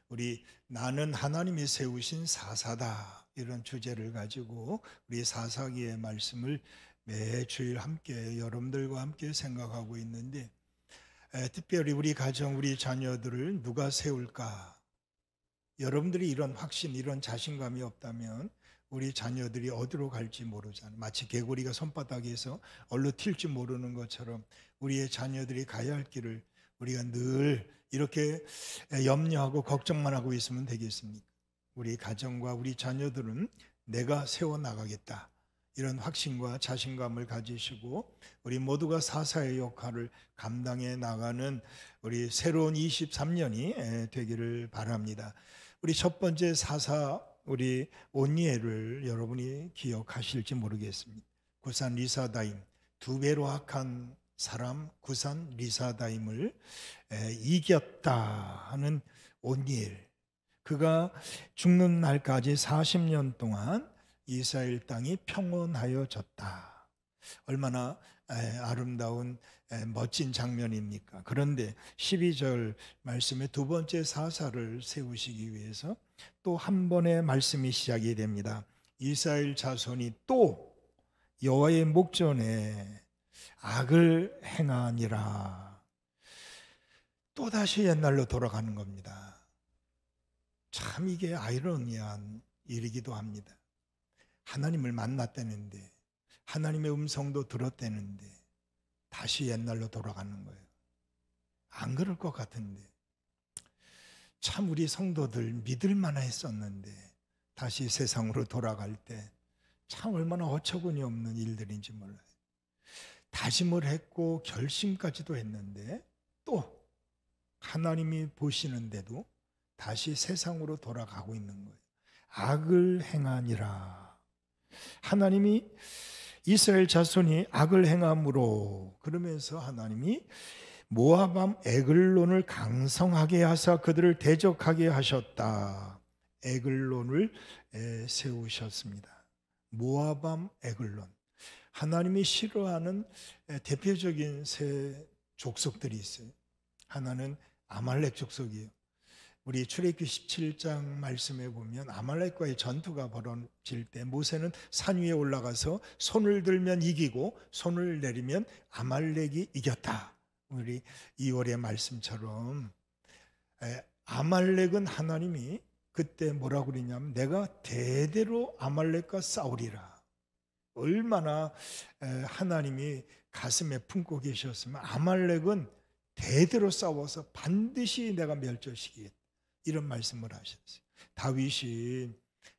우리 나는 하나님이 세우신 사사다, 이런 주제를 가지고 우리 사사기의 말씀을 매주일 함께 여러분들과 함께 생각하고 있는데, 특별히 우리 가정, 우리 자녀들을 누가 세울까? 여러분들이 이런 확신, 이런 자신감이 없다면 우리 자녀들이 어디로 갈지 모르잖아요. 마치 개구리가 손바닥에서 얼로 튈지 모르는 것처럼 우리의 자녀들이 가야 할 길을 우리가 늘 이렇게 염려하고 걱정만 하고 있으면 되겠습니까? 우리 가정과 우리 자녀들은 내가 세워나가겠다, 이런 확신과 자신감을 가지시고 우리 모두가 사사의 역할을 감당해 나가는 우리 새로운 23년이 되기를 바랍니다. 우리 첫 번째 사사, 우리 온니엘을 여러분이 기억하실지 모르겠습니다. 구산 리사다임, 두 배로 악한 사람 구산 리사다임을 이겼다 하는 온니엘. 그가 죽는 날까지 40년 동안 이스라엘 땅이 평온하여졌다. 얼마나 아름다운 멋진 장면입니까? 그런데 12절 말씀에 두 번째 사사를 세우시기 위해서 또 한 번의 말씀이 시작이 됩니다. 이스라엘 자손이 또 여호와의 목전에 악을 행하니라. 또다시 옛날로 돌아가는 겁니다. 참 이게 아이러니한 일이기도 합니다. 하나님을 만났다는데, 하나님의 음성도 들었다는데 다시 옛날로 돌아가는 거예요. 안 그럴 것 같은데, 참 우리 성도들 믿을 만했었는데 다시 세상으로 돌아갈 때 참 얼마나 어처구니 없는 일들인지 몰라요. 다짐을 했고 결심까지도 했는데 또 하나님이 보시는데도 다시 세상으로 돌아가고 있는 거예요. 악을 행하니라. 하나님이 이스라엘 자손이 악을 행함으로, 그러면서 하나님이 모압 에글론을 강성하게 하사 그들을 대적하게 하셨다. 에글론을 세우셨습니다. 모압 에글론, 하나님이 싫어하는 대표적인 세 족속들이 있어요. 하나는 아말렉 족속이에요. 우리 출애굽기 17장 말씀에 보면 아말렉과의 전투가 벌어질 때 모세는 산 위에 올라가서 손을 들면 이기고 손을 내리면 아말렉이 이겼다. 우리 2월의 말씀처럼 아말렉은 하나님이 그때 뭐라고 그러냐면 내가 대대로 아말렉과 싸우리라. 얼마나 하나님이 가슴에 품고 계셨으면 아말렉은 대대로 싸워서 반드시 내가 멸절시키겠다, 이런 말씀을 하셨어요. 다윗이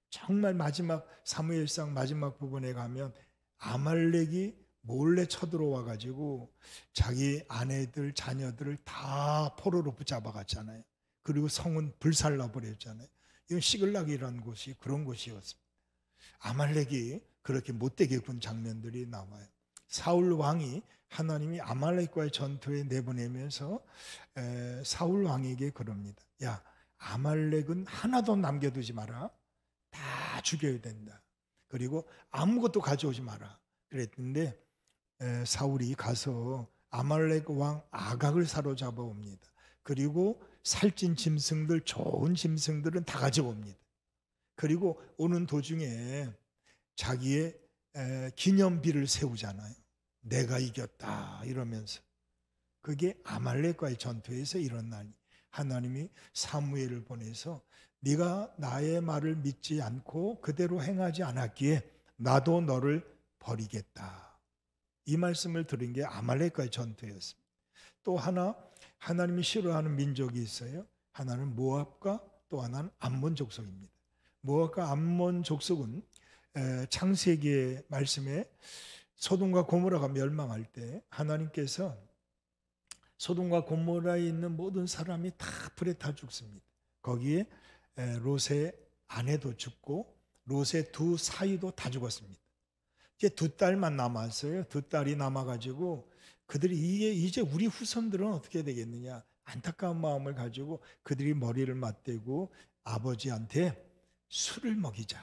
정말 마지막 사무엘상 마지막 부분에 가면 아말렉이 몰래 쳐들어와 가지고 자기 아내들 자녀들을 다 포로로 붙잡아 갔잖아요. 그리고 성은 불살라 버렸잖아요. 이건 시글락이라는 곳이 그런 곳이었습니다. 아말렉이 그렇게 못되게 군 장면들이 나와요. 사울 왕이 하나님이 아말렉과의 전투에 내보내면서 사울 왕에게 그럽니다. 야, 아말렉은 하나도 남겨두지 마라. 다 죽여야 된다. 그리고 아무것도 가져오지 마라. 그랬는데 사울이 가서 아말렉 왕 아각을 사로잡아 옵니다. 그리고 살찐 짐승들, 좋은 짐승들은 다 가져옵니다. 그리고 오는 도중에 자기의 기념비를 세우잖아요. 내가 이겼다 이러면서. 그게 아말렉과의 전투에서 일어나니 하나님이 사무엘을 보내서 네가 나의 말을 믿지 않고 그대로 행하지 않았기에 나도 너를 버리겠다. 이 말씀을 들은 게 아말렉과의 전투였습니다. 또 하나 하나님이 싫어하는 민족이 있어요. 하나는 모압과 또 하나는 암몬 족속입니다. 모압과 암몬 족속은 창세기의 말씀에 소돔과 고모라가 멸망할 때 하나님께서 소돔과 고모라에 있는 모든 사람이 다 불에 타 죽습니다. 거기에 롯의 아내도 죽고 롯의 두 사위도 다 죽었습니다. 이제 두 딸만 남았어요. 두 딸이 남아가지고 그들이 이제 우리 후손들은 어떻게 되겠느냐, 안타까운 마음을 가지고 그들이 머리를 맞대고 아버지한테 술을 먹이자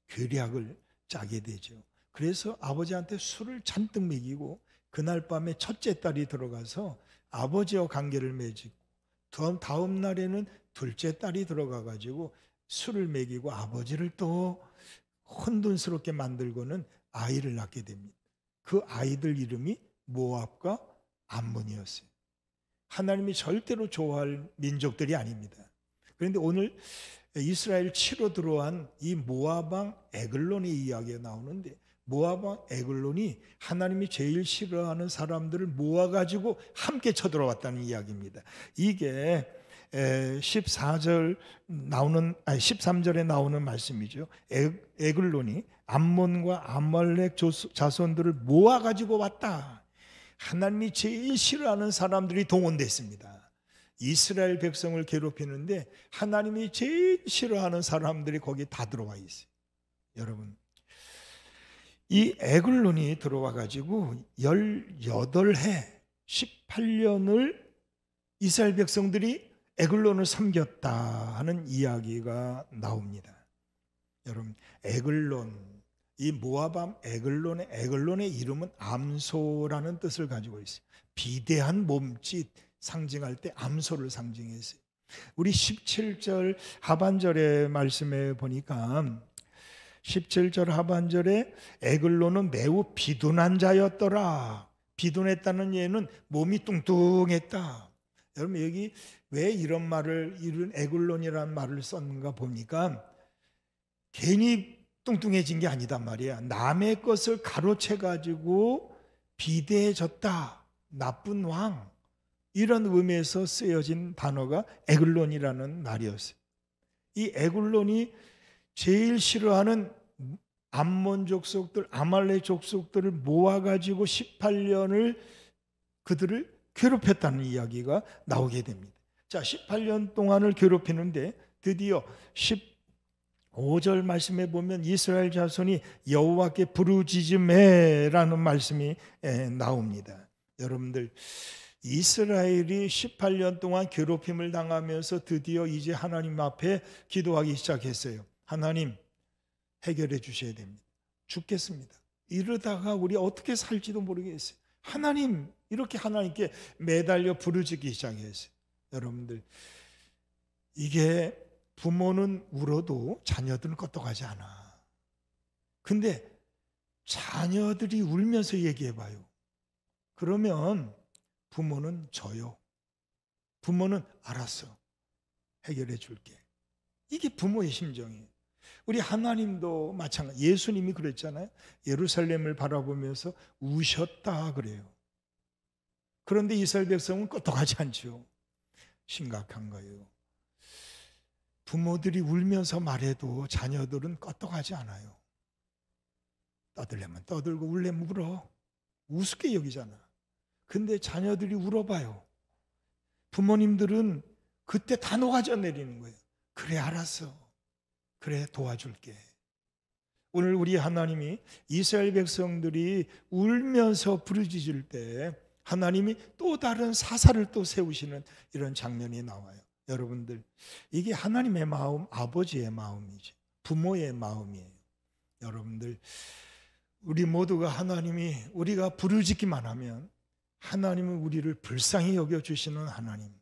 계략을 짜게 되죠. 그래서 아버지한테 술을 잔뜩 먹이고 그날 밤에 첫째 딸이 들어가서 아버지와 관계를 맺고 다음 날에는 둘째 딸이 들어가 가지고 술을 먹이고 아버지를 또 혼돈스럽게 만들고는 아이를 낳게 됩니다. 그 아이들 이름이 모압과 암몬이었어요. 하나님이 절대로 좋아할 민족들이 아닙니다. 그런데 오늘 이스라엘 치러 들어온 이 모압 왕 에글론의 이야기가 나오는데, 모압 왕 에글론이 하나님이 제일 싫어하는 사람들을 모아가지고 함께 쳐들어왔다는 이야기입니다. 이게 13절에 나오는 말씀이죠. 에글론이 암몬과 아말렉 자손들을 모아가지고 왔다. 하나님이 제일 싫어하는 사람들이 동원됐습니다. 이스라엘 백성을 괴롭히는데 하나님이 제일 싫어하는 사람들이 거기 다 들어와 있어요. 여러분, 이 에글론이 들어와 가지고 18해 18년을 이스라엘 백성들이 에글론을 섬겼다 하는 이야기가 나옵니다. 여러분, 에글론, 이 모압 에글론의 이름은 암소라는 뜻을 가지고 있어요. 비대한 몸짓 상징할 때 암소를 상징했어요. 우리 17절 하반절의 말씀에 보니까 17절 하반절에 에글론은 매우 비둔한 자였더라. 비둔했다는 얘는 몸이 뚱뚱했다. 여러분, 여기 왜 이런 에글론이라는 말을 썼는가 보니까 괜히 뚱뚱해진 게 아니단 말이야. 남의 것을 가로채 가지고 비대해졌다. 나쁜 왕. 이런 의미에서 쓰여진 단어가 에글론이라는 말이었어요. 이 에글론이 제일 싫어하는 암몬 족속들, 아말렉 족속들을 모아가지고 18년을 그들을 괴롭혔다는 이야기가 나오게 됩니다. 자, 18년 동안을 괴롭히는데 드디어 15절 말씀에 보면 이스라엘 자손이 여호와께 부르짖음해라는 말씀이 나옵니다. 여러분들, 이스라엘이 18년 동안 괴롭힘을 당하면서 드디어 이제 하나님 앞에 기도하기 시작했어요. 하나님, 해결해 주셔야 됩니다. 죽겠습니다. 이러다가 우리 어떻게 살지도 모르겠어요. 하나님, 이렇게 하나님께 매달려 부르짖기 시작했어요. 여러분들, 이게 부모는 울어도 자녀들은 껐떡하지 않아. 근데 자녀들이 울면서 얘기해봐요. 그러면 부모는 져요. 부모는 알았어, 해결해 줄게. 이게 부모의 심정이에요. 우리 하나님도 마찬가지. 예수님이 그랬잖아요. 예루살렘을 바라보면서 우셨다 그래요. 그런데 이스라엘 백성은 껐떡하지 않죠. 심각한 거예요. 부모들이 울면서 말해도 자녀들은 껐떡하지 않아요. 떠들려면 떠들고 울려면 울어. 우습게 여기잖아. 근데 자녀들이 울어봐요. 부모님들은 그때 다 녹아져 내리는 거예요. 그래, 알았어. 그래, 도와줄게. 오늘 우리 하나님이 이스라엘 백성들이 울면서 부르짖을 때 하나님이 또 다른 사사를 또 세우시는 이런 장면이 나와요. 여러분들, 이게 하나님의 마음, 아버지의 마음이지, 부모의 마음이에요. 여러분들, 우리 모두가 하나님이 우리가 부르짖기만 하면 하나님은 우리를 불쌍히 여겨주시는 하나님,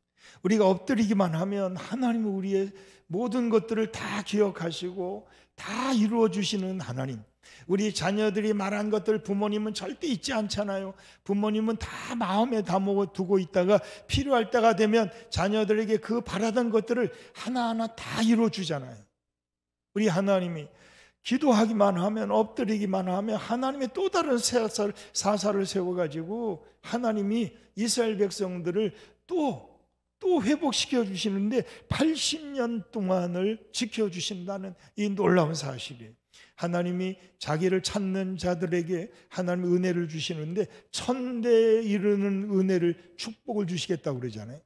우리가 엎드리기만 하면 하나님은 우리의 모든 것들을 다 기억하시고 다 이루어주시는 하나님, 우리 자녀들이 말한 것들 부모님은 절대 잊지 않잖아요. 부모님은 다 마음에 담아두고 있다가 필요할 때가 되면 자녀들에게 그 바라던 것들을 하나하나 다 이루어주잖아요. 우리 하나님이 기도하기만 하면, 엎드리기만 하면 하나님의 또 다른 사사를 세워가지고 하나님이 이스라엘 백성들을 또 회복시켜 주시는데 80년 동안을 지켜주신다는 이 놀라운 사실이에요. 하나님이 자기를 찾는 자들에게 하나님의 은혜를 주시는데 1000대에 이르는 은혜를, 축복을 주시겠다고 그러잖아요.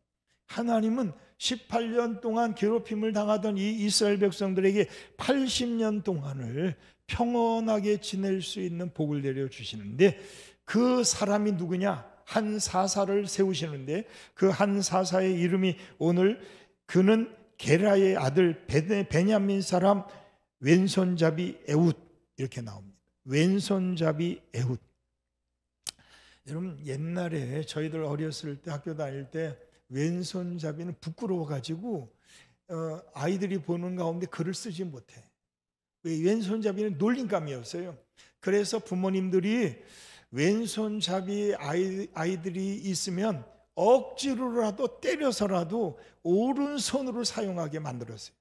하나님은 18년 동안 괴롭힘을 당하던 이 이스라엘 백성들에게 80년 동안을 평온하게 지낼 수 있는 복을 내려주시는데, 그 사람이 누구냐? 한 사사를 세우시는데 그 한 사사의 이름이 오늘, 그는 게라의 아들 베냐민 사람 왼손잡이 에훗, 이렇게 나옵니다. 왼손잡이 에훗. 여러분, 옛날에 저희들 어렸을 때, 학교 다닐 때 왼손잡이는 부끄러워가지고 아이들이 보는 가운데 글을 쓰지 못해. 왜? 왼손잡이는 놀림감이었어요. 그래서 부모님들이 왼손잡이 아이들이 있으면 억지로라도 때려서라도 오른손으로 사용하게 만들었어요.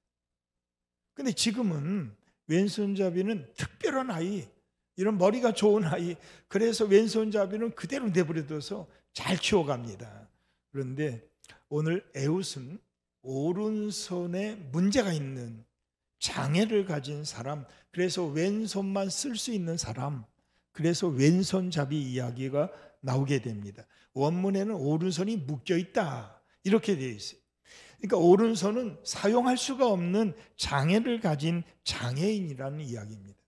근데 지금은 왼손잡이는 특별한 아이, 이런 머리가 좋은 아이, 그래서 왼손잡이는 그대로 내버려둬서 잘 키워갑니다. 그런데 오늘 에웃은 오른손에 문제가 있는 장애를 가진 사람, 그래서 왼손만 쓸 수 있는 사람, 그래서 왼손잡이 이야기가 나오게 됩니다. 원문에는 오른손이 묶여 있다 이렇게 되어 있어요. 그러니까 오른손은 사용할 수가 없는 장애를 가진 장애인이라는 이야기입니다.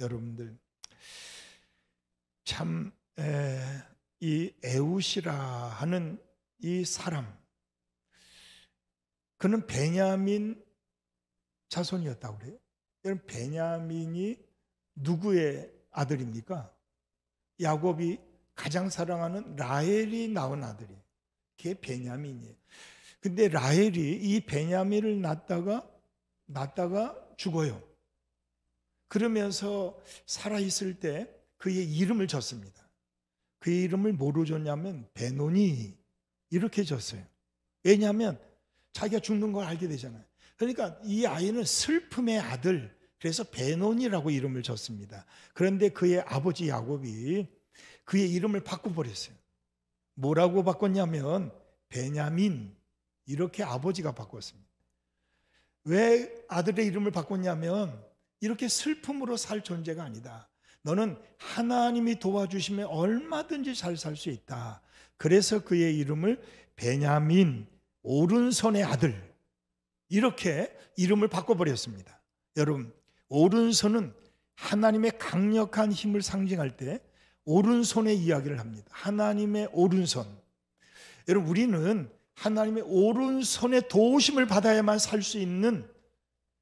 여러분들 참 이 에웃이라 하는 이 사람, 그는 베냐민 자손이었다고 그래요. 여러분, 베냐민이 누구의 아들입니까? 야곱이 가장 사랑하는 라헬이 낳은 아들이에요. 그게 베냐민이에요. 근데 라헬이 이 베냐민을 낳다가 죽어요. 그러면서 살아있을 때 그의 이름을 졌습니다. 그의 이름을 뭐로 줬냐면 베노니 이렇게 줬어요. 왜냐하면 자기가 죽는 걸 알게 되잖아요. 그러니까 이 아이는 슬픔의 아들, 그래서 베노니라고 이름을 줬습니다. 그런데 그의 아버지 야곱이 그의 이름을 바꿔버렸어요. 뭐라고 바꿨냐면 베냐민, 이렇게 아버지가 바꿨습니다. 왜 아들의 이름을 바꿨냐면 이렇게 슬픔으로 살 존재가 아니다. 너는 하나님이 도와주시면 얼마든지 잘 살 수 있다. 그래서 그의 이름을 베냐민, 오른손의 아들, 이렇게 이름을 바꿔버렸습니다. 여러분, 오른손은 하나님의 강력한 힘을 상징할 때 오른손의 이야기를 합니다. 하나님의 오른손. 여러분, 우리는 하나님의 오른손의 도우심을 받아야만 살 수 있는,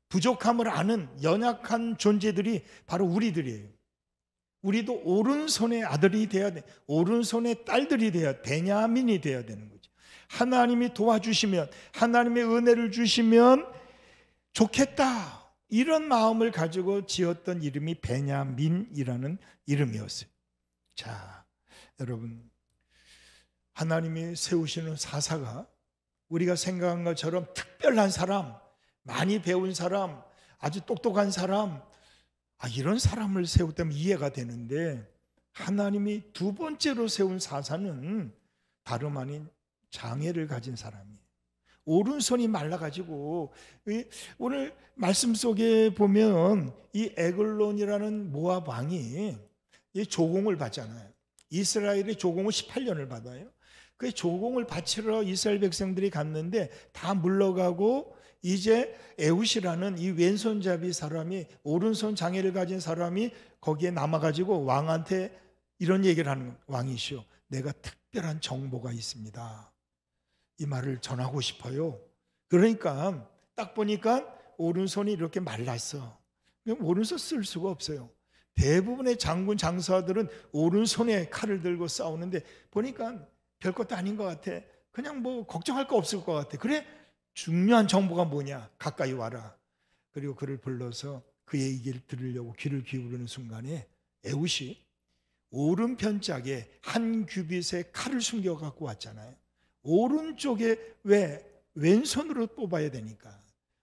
부족함을 아는 연약한 존재들이 바로 우리들이에요. 우리도 오른손의 아들이 되어야 돼. 오른손의 딸들이 되어야, 베냐민이 되어야 되는 거죠. 하나님이 도와주시면, 하나님의 은혜를 주시면 좋겠다, 이런 마음을 가지고 지었던 이름이 베냐민이라는 이름이었어요. 자, 여러분, 하나님이 세우시는 사사가 우리가 생각한 것처럼 특별한 사람, 많이 배운 사람, 아주 똑똑한 사람, 이런 사람을 세웠다면 이해가 되는데, 하나님이 두 번째로 세운 사사는 다름 아닌 장애를 가진 사람이에요. 오른손이 말라가지고, 오늘 말씀 속에 보면 이 에글론이라는 모압 왕이 조공을 받잖아요. 이스라엘이 조공을 18년을 받아요. 그 조공을 바치러 이스라엘 백성들이 갔는데 다 물러가고, 이제 에웃이라는 이 왼손잡이 사람이, 오른손 장애를 가진 사람이 거기에 남아가지고 왕한테 이런 얘기를 하는 거예요. 왕이시오, 내가 특별한 정보가 있습니다. 이 말을 전하고 싶어요. 그러니까 딱 보니까 오른손이 이렇게 말랐어. 오른손 쓸 수가 없어요. 대부분의 장군 장사들은 오른손에 칼을 들고 싸우는데 보니까 별것도 아닌 것 같아. 그냥 뭐 걱정할 거 없을 것 같아. 그래, 중요한 정보가 뭐냐, 가까이 와라. 그리고 그를 불러서 그의 얘기를 들으려고 귀를 기울이는 순간에 에웃이 오른편짝에 한 규빗에 칼을 숨겨 갖고 왔잖아요. 오른쪽에, 왜? 왼손으로 뽑아야 되니까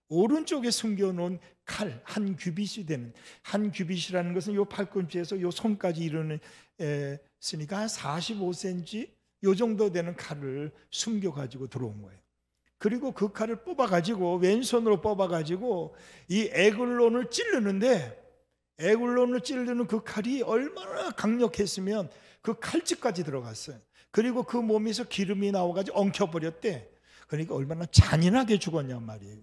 오른쪽에 숨겨놓은 칼, 한 규빗이 되는, 한 규빗이라는 것은 요 팔꿈치에서 요 손까지 이르는 쓰니까 한 45cm 요 정도 되는 칼을 숨겨가지고 들어온 거예요. 그리고 그 칼을 뽑아가지고, 왼손으로 뽑아가지고 이 에글론을 찌르는데, 에글론을 찌르는 그 칼이 얼마나 강력했으면 그 칼집까지 들어갔어요. 그리고 그 몸에서 기름이 나와가지고 엉켜버렸대. 그러니까 얼마나 잔인하게 죽었냔 말이에요.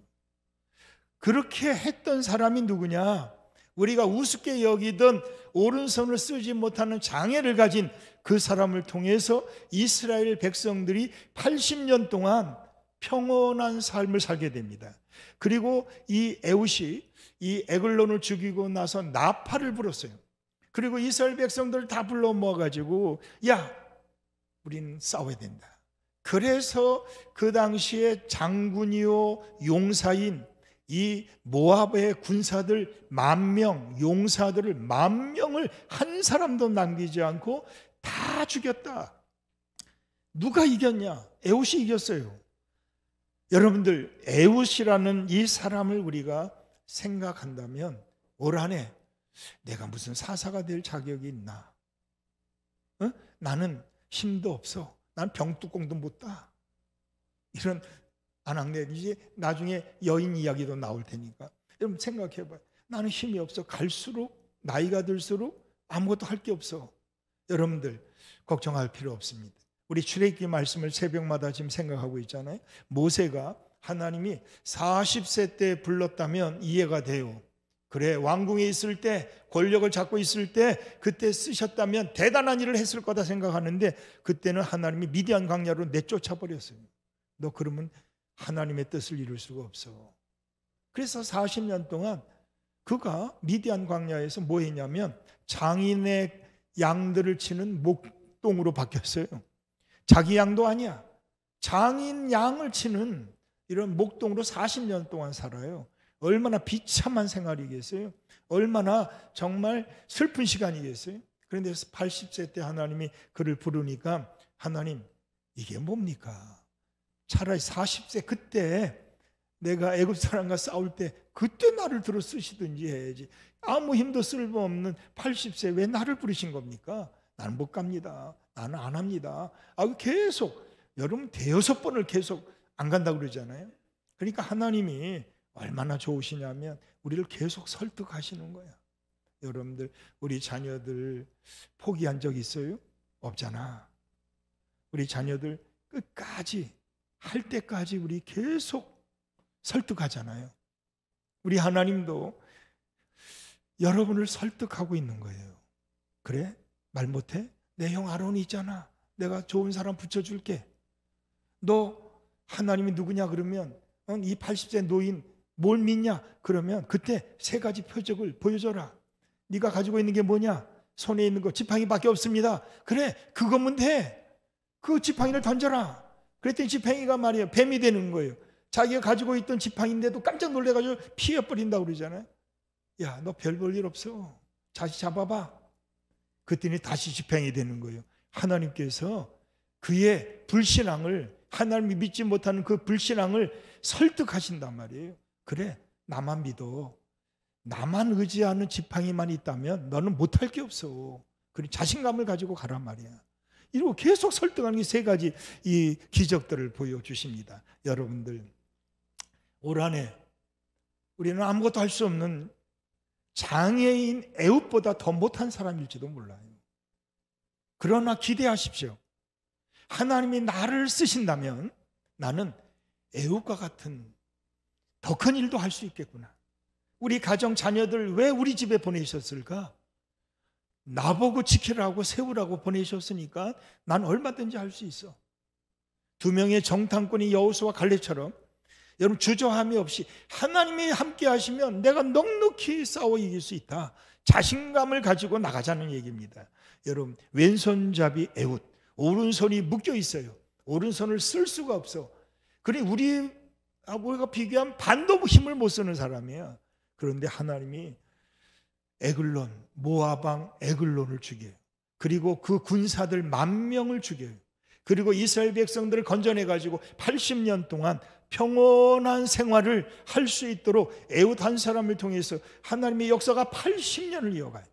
그렇게 했던 사람이 누구냐? 우리가 우습게 여기던 오른손을 쓰지 못하는 장애를 가진 그 사람을 통해서 이스라엘 백성들이 80년 동안 평온한 삶을 살게 됩니다. 그리고 이 에웃이 이 에글론을 죽이고 나서 나팔을 불었어요. 그리고 이스라엘 백성들을 다 불러 모아가지고, 야, 우린 싸워야 된다. 그래서 그 당시에 장군이요 용사인 이 모압의 군사들 10,000명, 용사들을 10,000명을 한 사람도 남기지 않고 다 죽였다. 누가 이겼냐? 에훗이 이겼어요. 여러분들, 에훗이라는 이 사람을 우리가 생각한다면 올 한해 내가 무슨 사사가 될 자격이 있나? 나는 힘도 없어. 난 병뚜껑도 못 따. 이런 안악내, 이제 나중에 여인 이야기도 나올 테니까 여러분 생각해봐요. 나는 힘이 없어. 갈수록 나이가 들수록 아무것도 할 게 없어. 여러분들 걱정할 필요 없습니다. 우리 출애굽기 말씀을 새벽마다 지금 생각하고 있잖아요. 모세가 하나님이 40세 때 불렀다면 이해가 돼요. 그래, 왕궁에 있을 때, 권력을 잡고 있을 때 그때 쓰셨다면 대단한 일을 했을 거다 생각하는데 그때는 하나님이 미디안 광야로 내쫓아 버렸어요. 너 그러면 하나님의 뜻을 이룰 수가 없어. 그래서 40년 동안 그가 미디안 광야에서 뭐 했냐면 장인의 양들을 치는 목동으로 바뀌었어요. 자기 양도 아니야. 장인 양을 치는 이런 목동으로 40년 동안 살아요. 얼마나 비참한 생활이겠어요? 얼마나 정말 슬픈 시간이겠어요? 그런데 80세 때 하나님이 그를 부르니까 하나님, 이게 뭡니까? 차라리 40세 그때 내가 애굽 사람과 싸울 때 그때 나를 들어 쓰시든지 해야지. 아무 힘도 쓸모없는 80세 왜 나를 부르신 겁니까? 나는 못 갑니다. 나는 안 합니다. 계속 여러분 대여섯 번을 계속 안 간다고 그러잖아요. 그러니까 하나님이 얼마나 좋으시냐면 우리를 계속 설득하시는 거야. 여러분들, 우리 자녀들 포기한 적 있어요? 없잖아. 우리 자녀들 끝까지 할 때까지 우리 계속 설득하잖아요. 우리 하나님도 여러분을 설득하고 있는 거예요. 그래? 말 못해? 내 형 아론이 있잖아. 내가 좋은 사람 붙여줄게. 너 하나님이 누구냐 그러면 이 80세 노인 뭘 믿냐? 그러면 그때 세 가지 표적을 보여줘라. 네가 가지고 있는 게 뭐냐? 손에 있는 거 지팡이밖에 없습니다. 그래, 그거면 돼. 그 지팡이를 던져라. 그랬더니 지팡이가 말이에요, 뱀이 되는 거예요. 자기가 가지고 있던 지팡이인데도 깜짝 놀래가지고 피해버린다고 그러잖아요. 야, 너 별 볼 일 없어. 다시 잡아봐. 그랬더니 다시 지팡이 되는 거예요. 하나님께서 그의 불신앙을, 하나님이 믿지 못하는 그 불신앙을 설득하신단 말이에요. 그래, 나만 믿어. 나만 의지하는 지팡이만 있다면 너는 못할 게 없어. 그리고 자신감을 가지고 가란 말이야. 이러고 계속 설득하는 게 세 가지 이 기적들을 보여주십니다. 여러분들, 올 한해 우리는 아무것도 할 수 없는 장애인 에훗보다 더 못한 사람일지도 몰라요. 그러나 기대하십시오. 하나님이 나를 쓰신다면 나는 에훗과 같은 더 큰 일도 할 수 있겠구나. 우리 가정 자녀들 왜 우리 집에 보내셨을까? 나보고 지키라고 세우라고 보내셨으니까 난 얼마든지 할 수 있어. 2명의 정탐꾼이 여호수아 갈렙처럼 여러분 주저함이 없이 하나님이 함께 하시면 내가 넉넉히 싸워 이길 수 있다. 자신감을 가지고 나가자는 얘기입니다. 여러분, 왼손잡이 에훗, 오른손이 묶여 있어요. 오른손을 쓸 수가 없어. 그래, 우리가 비교하면 반도 힘을 못 쓰는 사람이야. 그런데 하나님이 에글론, 모압왕 에글론을 죽여요. 그리고 그 군사들 10,000명을 죽여요. 그리고 이스라엘 백성들을 건져내가지고 80년 동안 평온한 생활을 할 수 있도록 에훗 한 사람을 통해서 하나님의 역사가 80년을 이어가요.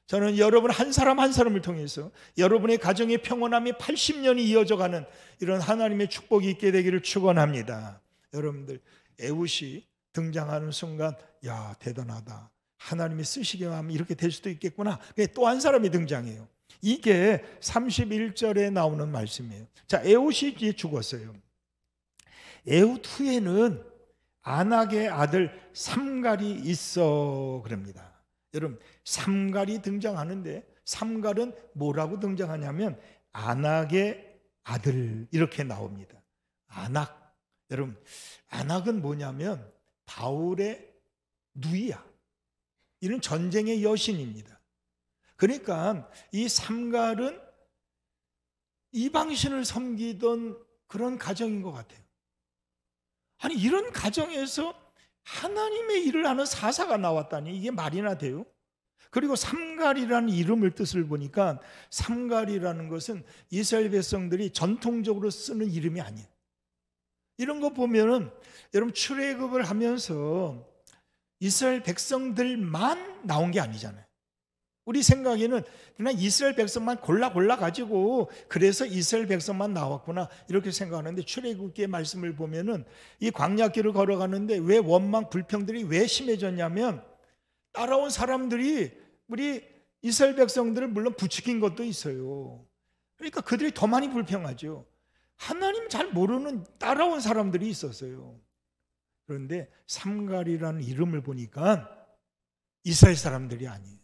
저는 여러분 한 사람 한 사람을 통해서 여러분의 가정의 평온함이 80년이 이어져가는 이런 하나님의 축복이 있게 되기를 축원합니다. 여러분들, 에훗이 등장하는 순간, 야, 대단하다. 하나님이 쓰시기만 하면 이렇게 될 수도 있겠구나. 또 한 사람이 등장해요. 이게 31절에 나오는 말씀이에요. 자, 에훗이 죽었어요. 에훗 후에는 안악의 아들 삼갈이 있어 그럽니다. 여러분, 삼갈이 등장하는데 삼갈은 뭐라고 등장하냐면 안악의 아들 이렇게 나옵니다. 안악. 여러분, 안악은 뭐냐면 바울의 누이야. 이런 전쟁의 여신입니다. 그러니까 이 삼갈은 이방신을 섬기던 그런 가정인 것 같아요. 아니 이런 가정에서 하나님의 일을 하는 사사가 나왔다니 이게 말이나 돼요? 그리고 삼갈이라는 이름을 뜻을 보니까 삼갈이라는 것은 이스라엘 백성들이 전통적으로 쓰는 이름이 아니에요. 이런 거 보면은 여러분 출애굽을 하면서 이스라엘 백성들만 나온 게 아니잖아요. 우리 생각에는 그냥 이스라엘 백성만 골라 가지고 그래서 이스라엘 백성만 나왔구나 이렇게 생각하는데 출애굽기의 말씀을 보면은 이 광야길을 걸어가는데 왜 원망 불평들이 왜 심해졌냐면 따라온 사람들이 우리 이스라엘 백성들을 물론 부추긴 것도 있어요. 그러니까 그들이 더 많이 불평하죠. 하나님 잘 모르는 따라온 사람들이 있었어요. 그런데 삼갈이라는 이름을 보니까 이스라엘 사람들이 아니에요.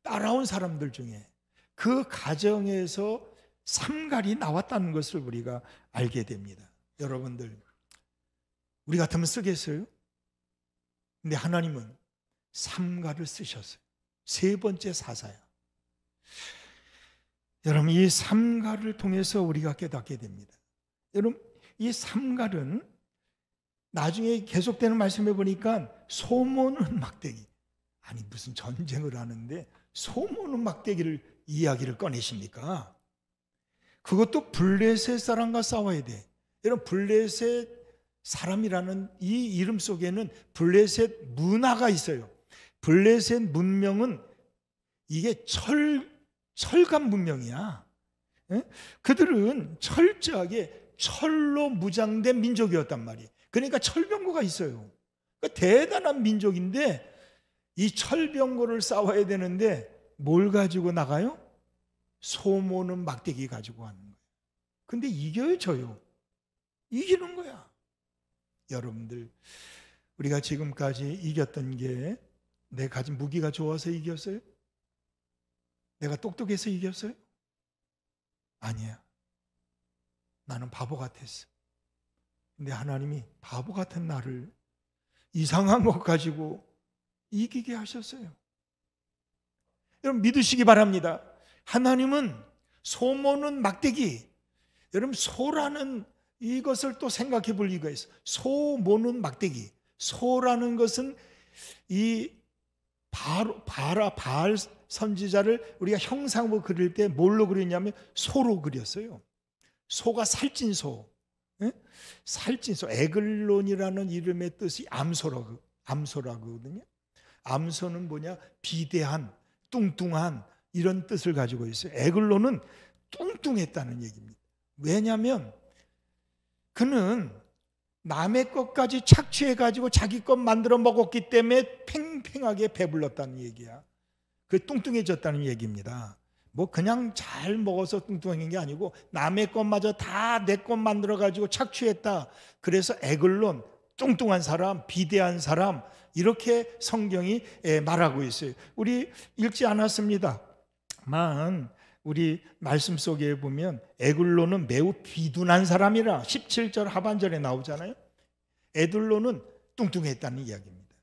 따라온 사람들 중에 그 가정에서 삼갈이 나왔다는 것을 우리가 알게 됩니다. 여러분들 우리 같으면 쓰겠어요? 근데 하나님은 삼갈을 쓰셨어요. 세 번째 사사야. 여러분 이 삼갈을 통해서 우리가 깨닫게 됩니다. 여러분 이 삼갈은 나중에 계속되는 말씀에 보니까 소모는 막대기. 아니 무슨 전쟁을 하는데 소모는 막대기를 이야기를 꺼내십니까? 그것도 블레셋 사람과 싸워야 돼. 여러분 블레셋 사람이라는 이 이름 속에는 블레셋 문화가 있어요. 블레셋 문명은 이게 철감 문명이야. 예? 그들은 철저하게 철로 무장된 민족이었단 말이에요. 그러니까 철병거가 있어요. 그러니까 대단한 민족인데 이 철병거를 싸워야 되는데 뭘 가지고 나가요? 소모는 막대기 가지고 가는 거예요. 근데 이겨요, 져요? 이기는 거야. 여러분들 우리가 지금까지 이겼던 게 내 가진 무기가 좋아서 이겼어요? 내가 똑똑해서 이겼어요? 아니야. 나는 바보 같았어. 근데 하나님이 바보 같은 나를 이상한 것 가지고 이기게 하셨어요. 여러분 믿으시기 바랍니다. 하나님은 소모는 막대기. 여러분 소라는 이것을 또 생각해 볼 이유가 있어요. 소모는 막대기. 소라는 것은 이 바알 선지자를 우리가 형상으로 그릴 때 뭘로 그렸냐면 소로 그렸어요. 소가 살찐 소. 예? 살찐 소. 에글론이라는 이름의 뜻이 암소라거든요. 암소는 뭐냐? 비대한, 뚱뚱한 이런 뜻을 가지고 있어요. 에글론은 뚱뚱했다는 얘기입니다. 왜냐하면 그는 남의 것까지 착취해가지고 자기 것 만들어 먹었기 때문에 팽팽하게 배불렀다는 얘기야. 그 뚱뚱해졌다는 얘기입니다. 뭐 그냥 잘 먹어서 뚱뚱한 게 아니고 남의 것마저 다 내 것 만들어가지고 착취했다. 그래서 에글론, 뚱뚱한 사람, 비대한 사람 이렇게 성경이 말하고 있어요. 우리 읽지 않았습니다만 우리 말씀 속에 보면 에글론은 매우 비둔한 사람이라 17절 하반절에 나오잖아요. 에글론은 뚱뚱했다는 이야기입니다.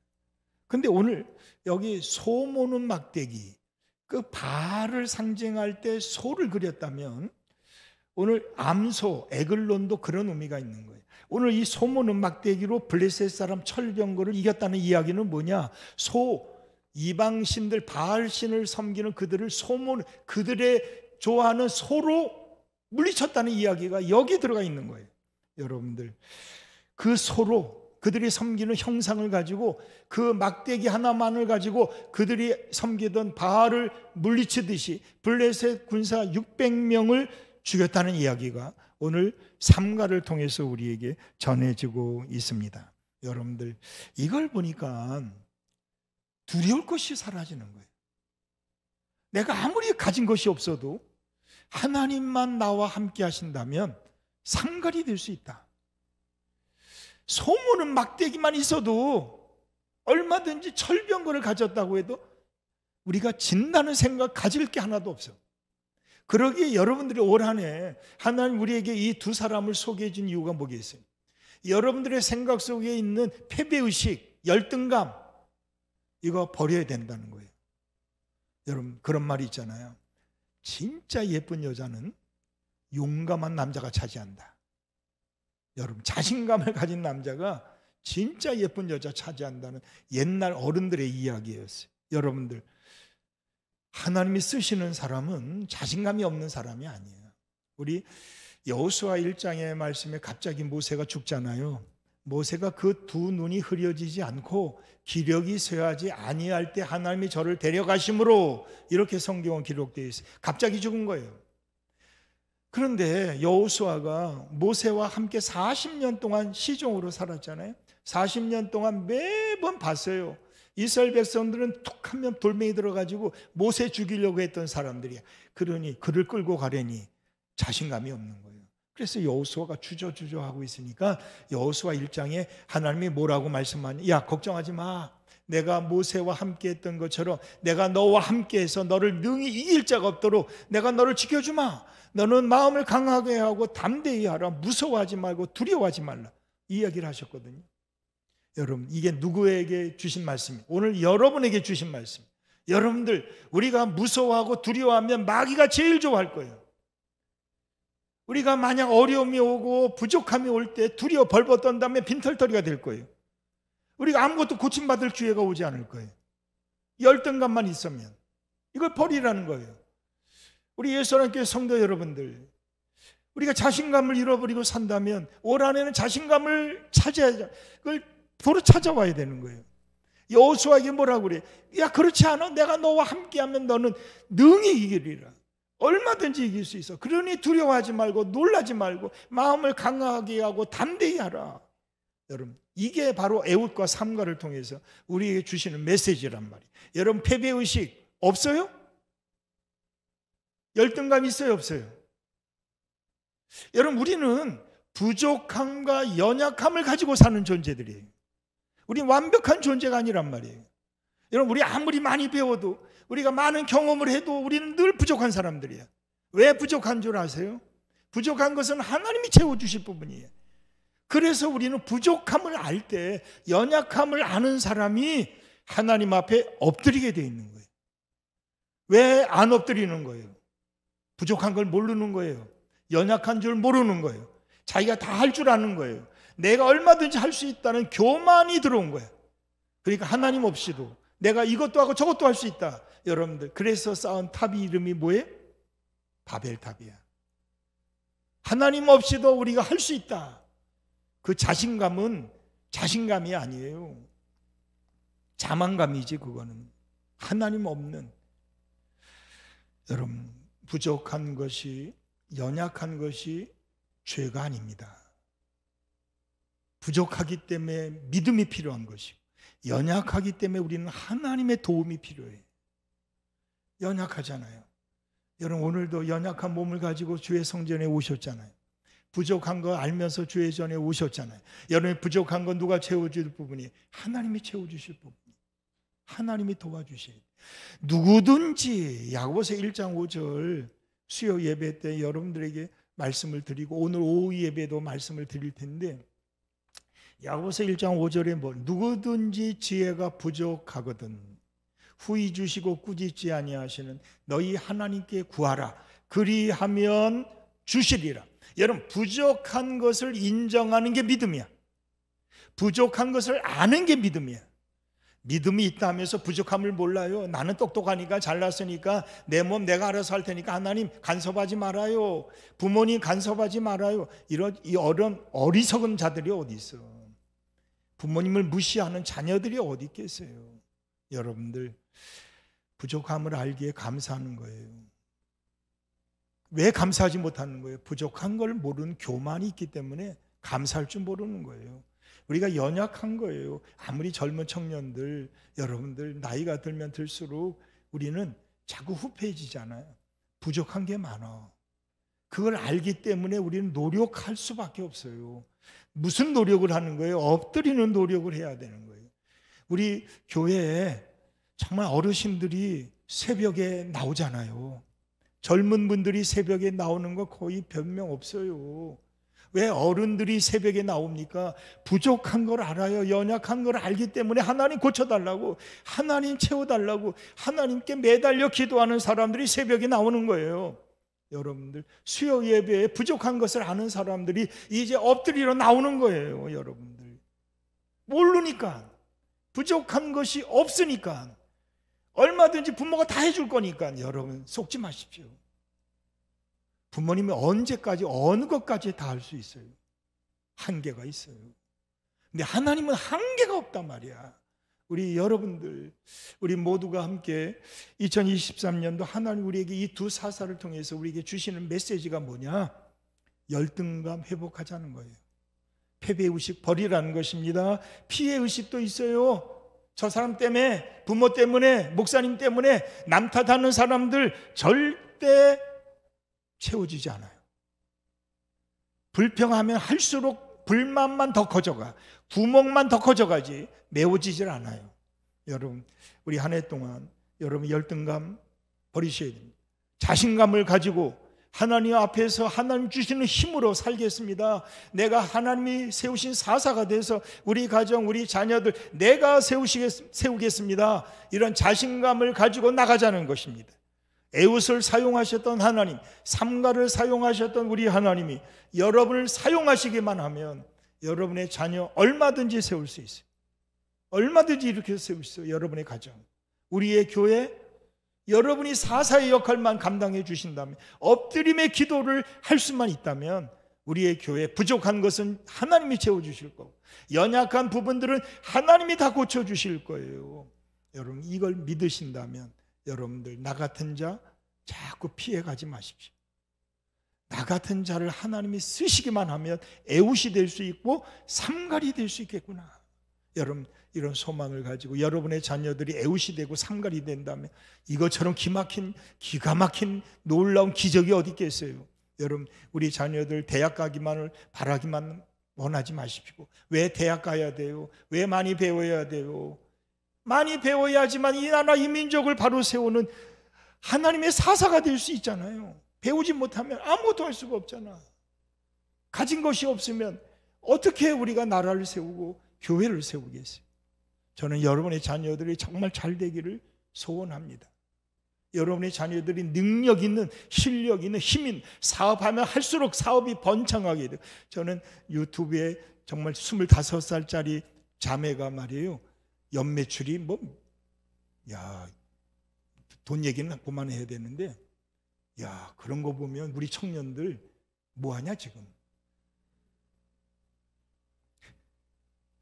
근데 오늘 여기 소모는 막대기 그 바알을 상징할 때 소를 그렸다면 오늘 암소, 에글론도 그런 의미가 있는 거예요. 오늘 이 소모는 막대기로 블레셋 사람 철병거를 이겼다는 이야기는 뭐냐? 이방신들 바알신을 섬기는 그들을 그들의 좋아하는 소로 물리쳤다는 이야기가 여기 들어가 있는 거예요. 여러분들 그 소로 그들이 섬기는 형상을 가지고 그 막대기 하나만을 가지고 그들이 섬기던 바알을 물리치듯이 블레셋 군사 600명을 죽였다는 이야기가 오늘 삼가를 통해서 우리에게 전해지고 있습니다. 여러분들 이걸 보니까 두려울 것이 사라지는 거예요. 내가 아무리 가진 것이 없어도 하나님만 나와 함께 하신다면 상갈이 될 수 있다. 소모는 막대기만 있어도 얼마든지 철병거를 가졌다고 해도 우리가 진다는 생각 가질 게 하나도 없어. 그러기에 여러분들이 올 한 해 하나님 우리에게 이 두 사람을 소개해 준 이유가 뭐겠어요? 여러분들의 생각 속에 있는 패배의식, 열등감 이거 버려야 된다는 거예요. 여러분 그런 말이 있잖아요. 진짜 예쁜 여자는 용감한 남자가 차지한다. 여러분, 자신감을 가진 남자가 진짜 예쁜 여자 차지한다는 옛날 어른들의 이야기였어요. 여러분들, 하나님이 쓰시는 사람은 자신감이 없는 사람이 아니에요. 우리 여호수아 1장의 말씀에 갑자기 모세가 죽잖아요. 모세가 그 두 눈이 흐려지지 않고 기력이 쇠하지 아니할 때 하나님이 저를 데려가심으로, 이렇게 성경은 기록되어 있어요. 갑자기 죽은 거예요. 그런데 여호수아가 모세와 함께 40년 동안 시종으로 살았잖아요. 40년 동안 매번 봤어요. 이스라엘 백성들은 툭 하면 돌멩이 들어가지고 모세 죽이려고 했던 사람들이야. 그러니 그를 끌고 가려니 자신감이 없는 거예요. 그래서 여호수아가 주저주저하고 있으니까 여호수아 1장에 하나님이 뭐라고 말씀하냐, 야, 걱정하지 마. 내가 모세와 함께 했던 것처럼 내가 너와 함께해서 너를 능히 이길 자가 없도록 내가 너를 지켜주마. 너는 마음을 강하게 하고 담대히 하라. 무서워하지 말고 두려워하지 말라. 이 이야기를 하셨거든요. 여러분, 이게 누구에게 주신 말씀이에요? 오늘 여러분에게 주신 말씀이에요. 여러분들, 우리가 무서워하고 두려워하면 마귀가 제일 좋아할 거예요. 우리가 만약 어려움이 오고 부족함이 올 때 두려워 벌벌 떤다면 빈털터리가 될 거예요. 우리가 아무것도 고침받을 기회가 오지 않을 거예요. 열등감만 있으면 이걸 버리라는 거예요. 우리 예수님께 성도 여러분들, 우리가 자신감을 잃어버리고 산다면 올 한해는 자신감을 찾아야, 그걸 도로 찾아와야 되는 거예요. 여호수아에게 뭐라고 그래? 야, 그렇지 않아? 내가 너와 함께하면 너는 능히 이기리라. 얼마든지 이길 수 있어. 그러니 두려워하지 말고 놀라지 말고 마음을 강하게 하고 담대히 하라. 여러분, 이게 바로 애웃과 삼가를 통해서 우리에게 주시는 메시지란 말이에요. 여러분, 패배의식 없어요? 열등감 있어요, 없어요? 여러분, 우리는 부족함과 연약함을 가지고 사는 존재들이에요. 우리는 완벽한 존재가 아니란 말이에요. 여러분, 우리 아무리 많이 배워도, 우리가 많은 경험을 해도 우리는 늘 부족한 사람들이에요. 왜 부족한 줄 아세요? 부족한 것은 하나님이 채워주실 부분이에요. 그래서 우리는 부족함을 알 때, 연약함을 아는 사람이 하나님 앞에 엎드리게 되어 있는 거예요. 왜 안 엎드리는 거예요? 부족한 걸 모르는 거예요. 연약한 줄 모르는 거예요. 자기가 다 할 줄 아는 거예요. 내가 얼마든지 할 수 있다는 교만이 들어온 거예요. 그러니까 하나님 없이도 내가 이것도 하고 저것도 할 수 있다. 여러분들, 그래서 쌓은 탑이 이름이 뭐예요? 바벨탑이야. 하나님 없이도 우리가 할 수 있다. 그 자신감은 자신감이 아니에요. 자만감이지. 그거는 하나님 없는. 여러분, 부족한 것이, 연약한 것이 죄가 아닙니다. 부족하기 때문에 믿음이 필요한 것이고, 연약하기 때문에 우리는 하나님의 도움이 필요해요. 연약하잖아요. 여러분, 오늘도 연약한 몸을 가지고 주의 성전에 오셨잖아요. 부족한 거 알면서 주의 전에 오셨잖아요. 여러분이 부족한 건 누가 채워줄 부분이? 하나님이 채워주실 부분이. 하나님이 도와주셔야 돼요. 누구든지, 야고보서 1장 5절 수요 예배 때 여러분들에게 말씀을 드리고 오늘 오후 예배도 말씀을 드릴 텐데, 야고보서 1장 5절에 뭐, 누구든지 지혜가 부족하거든 후히 주시고 꾸짖지 아니하시는 너희 하나님께 구하라. 그리하면 주시리라. 여러분, 부족한 것을 인정하는 게 믿음이야. 부족한 것을 아는 게 믿음이야. 믿음이 있다 하면서 부족함을 몰라요. 나는 똑똑하니까 잘났으니까 내 몸 내가 알아서 할 테니까 하나님 간섭하지 말아요. 부모님 간섭하지 말아요. 이런 어리석은 자들이 어디 있어. 부모님을 무시하는 자녀들이 어디 있겠어요. 여러분들, 부족함을 알기에 감사하는 거예요. 왜 감사하지 못하는 거예요? 부족한 걸 모르는 교만이 있기 때문에 감사할 줄 모르는 거예요. 우리가 연약한 거예요. 아무리 젊은 청년들, 여러분들 나이가 들면 들수록 우리는 자꾸 후패해지잖아요. 부족한 게 많아. 그걸 알기 때문에 우리는 노력할 수밖에 없어요. 무슨 노력을 하는 거예요? 엎드리는 노력을 해야 되는 거예요. 우리 교회에 정말 어르신들이 새벽에 나오잖아요. 젊은 분들이 새벽에 나오는 거 거의 변명 없어요. 왜 어른들이 새벽에 나옵니까? 부족한 걸 알아요. 연약한 걸 알기 때문에 하나님 고쳐달라고, 하나님 채워달라고, 하나님께 매달려 기도하는 사람들이 새벽에 나오는 거예요. 여러분들 수요 예배에 부족한 것을 아는 사람들이 이제 엎드리러 나오는 거예요. 여러분들 모르니까, 부족한 것이 없으니까, 얼마든지 부모가 다 해줄 거니까 여러분 속지 마십시오. 부모님이 언제까지 어느 것까지 다 할 수 있어요? 한계가 있어요. 근데 하나님은 한계가 없단 말이야. 우리 여러분들, 우리 모두가 함께 2023년도 하나님 우리에게 이 두 사사를 통해서 우리에게 주시는 메시지가 뭐냐? 열등감 회복하자는 거예요. 패배의식 버리라는 것입니다. 피해의식도 있어요. 저 사람 때문에, 부모 때문에, 목사님 때문에 남 탓하는 사람들 절대 채워지지 않아요. 불평하면 할수록 불만만 더 커져가, 구멍만 더 커져가지 메워지질 않아요. 여러분, 우리 한 해 동안 여러분 열등감 버리셔야 됩니다. 자신감을 가지고 하나님 앞에서 하나님 주시는 힘으로 살겠습니다. 내가 하나님이 세우신 사사가 돼서 우리 가정, 우리 자녀들 내가 세우겠습니다. 이런 자신감을 가지고 나가자는 것입니다. 에웃을 사용하셨던 하나님, 삼가를 사용하셨던 우리 하나님이 여러분을 사용하시기만 하면 여러분의 자녀 얼마든지 세울 수 있어요. 얼마든지 이렇게 세울 수 있어요. 여러분의 가정, 우리의 교회, 여러분이 사사의 역할만 감당해 주신다면, 엎드림의 기도를 할 수만 있다면 우리의 교회 부족한 것은 하나님이 채워주실 거고, 연약한 부분들은 하나님이 다 고쳐주실 거예요. 여러분 이걸 믿으신다면 여러분들 나 같은 자 자꾸 피해가지 마십시오. 나 같은 자를 하나님이 쓰시기만 하면 에웃이 될 수 있고 삼갈이 될 수 있겠구나. 여러분 이런 소망을 가지고 여러분의 자녀들이 에웃이 되고 삼갈이 된다면 이것처럼 기가 막힌 놀라운 기적이 어디 있겠어요. 여러분 우리 자녀들 대학 가기만을 바라기만 원하지 마십시오. 왜 대학 가야 돼요? 왜 많이 배워야 돼요? 많이 배워야지만 이 나라 이 민족을 바로 세우는 하나님의 사사가 될 수 있잖아요. 배우지 못하면 아무것도 할 수가 없잖아. 가진 것이 없으면 어떻게 우리가 나라를 세우고 교회를 세우겠어요? 저는 여러분의 자녀들이 정말 잘 되기를 소원합니다. 여러분의 자녀들이 능력 있는, 실력 있는, 힘 있는, 사업하면 할수록 사업이 번창하게 돼요. 저는 유튜브에 정말 25살짜리 자매가 말이에요, 연매출이 돈 얘기는 그만해야 되는데, 그런 거 보면 우리 청년들 뭐하냐 지금?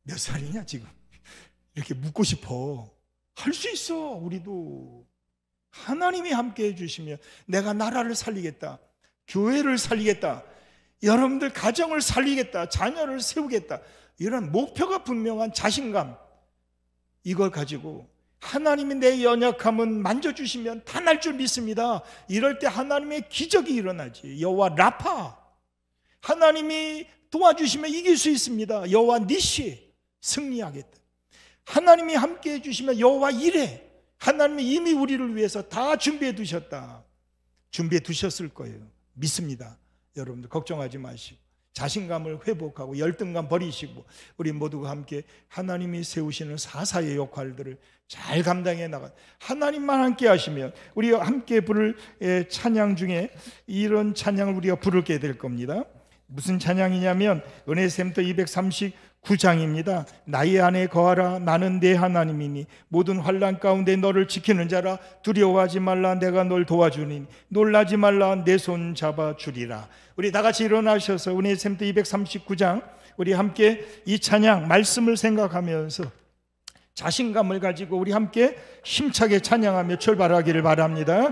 몇 살이냐 지금? 이렇게 묻고 싶어. 할 수 있어. 우리도 하나님이 함께 해주시면 내가 나라를 살리겠다, 교회를 살리겠다, 여러분들 가정을 살리겠다, 자녀를 세우겠다, 이런 목표가 분명한 자신감, 이걸 가지고 하나님이 내 연약함은 만져주시면 다 날 줄 믿습니다. 이럴 때 하나님의 기적이 일어나지. 여호와 라파, 하나님이 도와주시면 이길 수 있습니다. 여호와 니시, 승리하겠다. 하나님이 함께 해주시면 여호와 이레, 하나님이 이미 우리를 위해서 다 준비해 두셨다. 준비해 두셨을 거예요. 믿습니다. 여러분들 걱정하지 마시고 자신감을 회복하고 열등감 버리시고 우리 모두가 함께 하나님이 세우시는 사사의 역할들을 잘 감당해 나가. 하나님만 함께 하시면 우리가 함께 부를 찬양 중에 이런 찬양을 우리가 부르게 될 겁니다. 무슨 찬양이냐면 은혜샘터 239장입니다. 나의 안에 거하라, 나는 내 하나님이니 모든 환난 가운데 너를 지키는 자라. 두려워하지 말라, 내가 널 도와주니 놀라지 말라, 내 손 잡아주리라. 우리 다 같이 일어나셔서 은혜샘터 239장 우리 함께 이 찬양 말씀을 생각하면서 자신감을 가지고 우리 함께 힘차게 찬양하며 출발하기를 바랍니다.